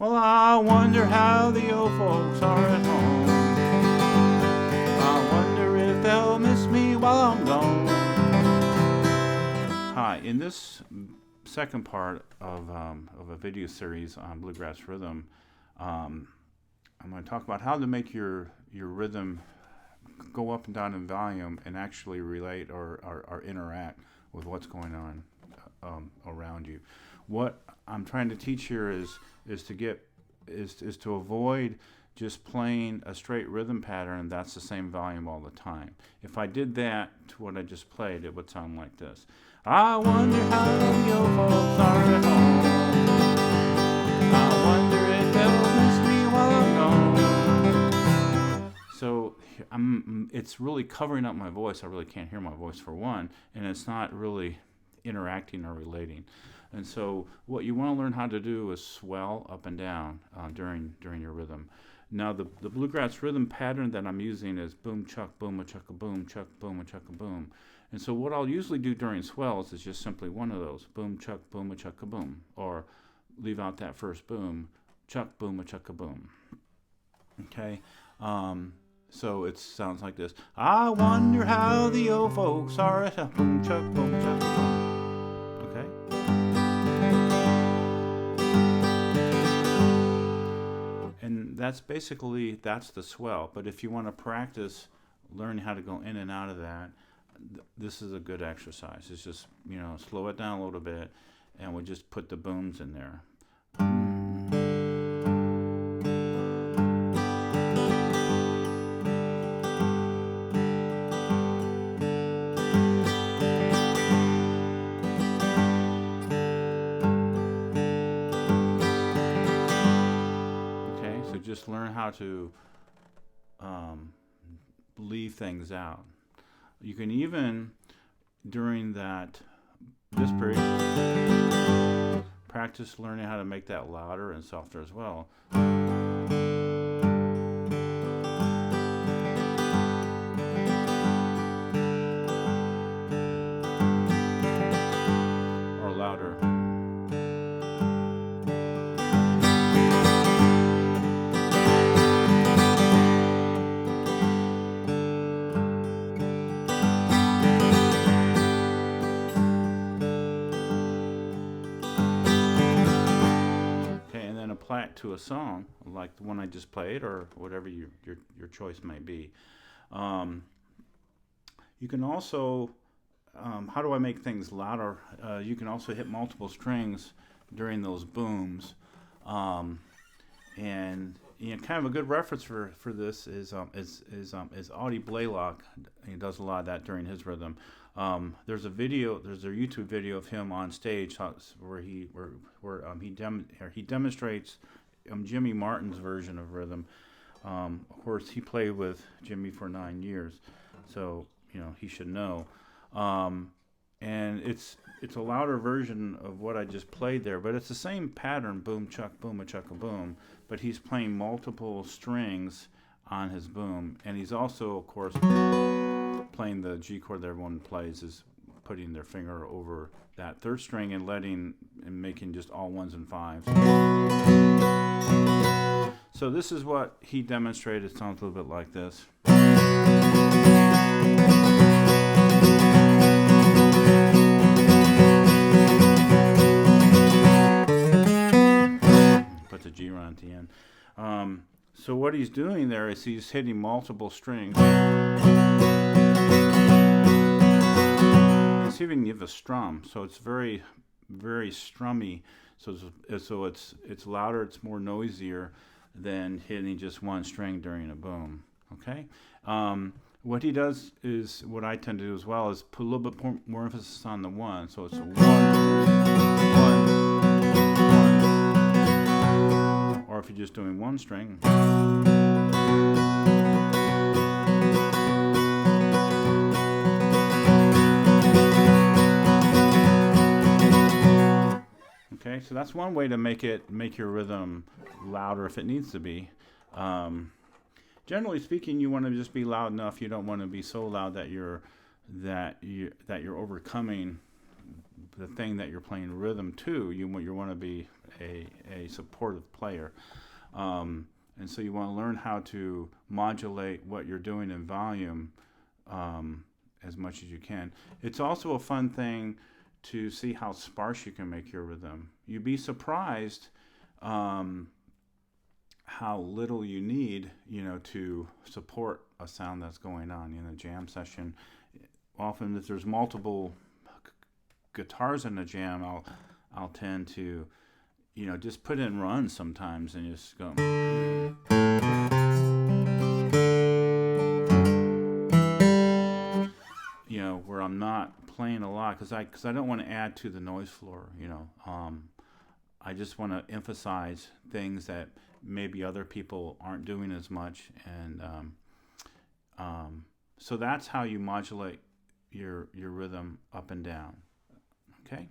Well, I wonder how the old folks are at home. I wonder if they'll miss me while I'm gone. Hi, in this second part of a video series on Bluegrass Rhythm, I'm going to talk about how to make your rhythm go up and down in volume and actually relate or interact with what's going on around you. What I'm trying to teach here is to avoid just playing a straight rhythm pattern that's the same volume all the time. If I did that to what I just played, it would sound like this. I wonder how your folks are at home. I wonder if they'll miss me while I'm gone. So it's really covering up my voice. I really can't hear my voice for one, and it's not really interacting or relating. And so what you want to learn how to do is swell up and down during your rhythm. Now the bluegrass rhythm pattern that I'm using is boom chuck boom a chuck a boom chuck boom a chuck a boom. And so what I'll usually do during swells is just simply one of those, boom chuck boom a chuck a boom, or leave out that first boom, chuck boom a chuck a boom. Okay, so it sounds like this. I wonder how the old folks are at boom chuck boom chuck a boom. Okay. And that's the swell. But if you want to practice learning how to go in and out of that, this is a good exercise. It's just, slow it down a little bit, and we'll just put the booms in there. Just learn how to leave things out. You can even, during this period, practice learning how to make that louder and softer as well. Or louder. Apply it to a song like the one I just played, or whatever your choice may be. You can also, how do I make things louder? You can also hit multiple strings during those booms, and kind of a good reference for this is Audie Blaylock. He does a lot of that during his rhythm. There's a YouTube video of him on stage where he demonstrates Jimmy Martin's version of rhythm. Of course, he played with Jimmy for 9 years, so he should know. And it's a louder version of what I just played there, but it's the same pattern: boom chuck boom a chuck a boom. But he's playing multiple strings on his boom, and he's also, of course, playing the G chord that everyone plays, is putting their finger over that third string and making just all ones and fives. So this is what he demonstrated. It sounds a little bit like this. Put the G run at the end. So what he's doing there is he's hitting multiple strings. He's even give a strum, so it's very, very strummy. So it's louder, it's more noisier than hitting just one string during a boom. Okay. What he does is, what I tend to do as well, is put a little bit more emphasis on the one. So it's a one, or if you're just doing one string. Okay, so that's one way to make your rhythm louder if it needs to be. Generally speaking, you want to just be loud enough. You don't want to be so loud that you're overcoming the thing that you're playing rhythm to. You want to be a supportive player. And so you want to learn how to modulate what you're doing in volume as much as you can. It's also a fun thing to see how sparse you can make your rhythm. You'd be surprised how little you need, to support a sound that's going on in a jam session. Often, if there's multiple guitars in a jam, I'll tend to, just put in runs sometimes and just go. Where I'm not playing a lot because I don't want to add to the noise floor. I just want to emphasize things that maybe other people aren't doing as much, and so that's how you modulate your rhythm up and down. Okay.